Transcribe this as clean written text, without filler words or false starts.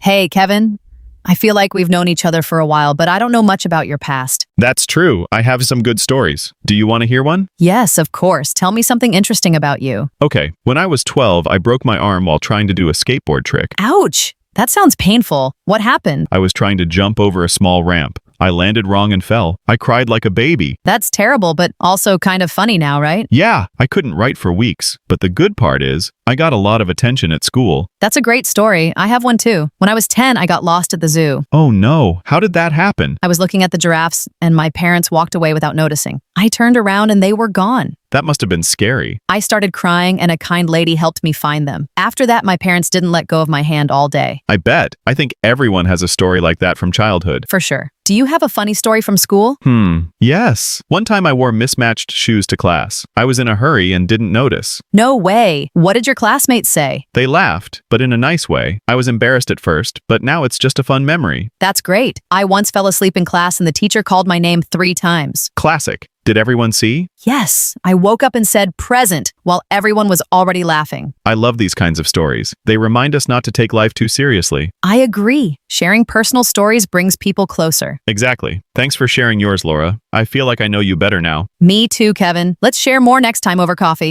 Hey, Kevin. I feel like we've known each other for a while, but I don't know much about your past. That's true. I have some good stories. Do you want to hear one? Yes, of course. Tell me something interesting about you. Okay, when I was 12, I broke my arm while trying to do a skateboard trick. Ouch! That sounds painful. What happened? I was trying to jump over a small ramp. I landed wrong and fell. I cried like a baby. That's terrible, but also kind of funny now, right? Yeah, I couldn't write for weeks. But the good part is, I got a lot of attention at school. That's a great story. I have one too. When I was 10, I got lost at the zoo. Oh no, how did that happen? I was looking at the giraffes, and my parents walked away without noticing. I turned around and they were gone. That must have been scary. I started crying, and a kind lady helped me find them. After that, my parents didn't let go of my hand all day. I bet. I think everyone has a story like that from childhood. For sure. Do you have a funny story from school? Yes. One time I wore mismatched shoes to class. I was in a hurry and didn't notice. No way. What did your classmates say? They laughed, but in a nice way. I was embarrassed at first, but now it's just a fun memory. That's great. I once fell asleep in class and the teacher called my name 3 times. Classic. Did everyone see? Yes. I woke up and said present while everyone was already laughing. I love these kinds of stories. They remind us not to take life too seriously. I agree. Sharing personal stories brings people closer. Exactly. Thanks for sharing yours, Laura. I feel like I know you better now. Me too, Kevin. Let's share more next time over coffee.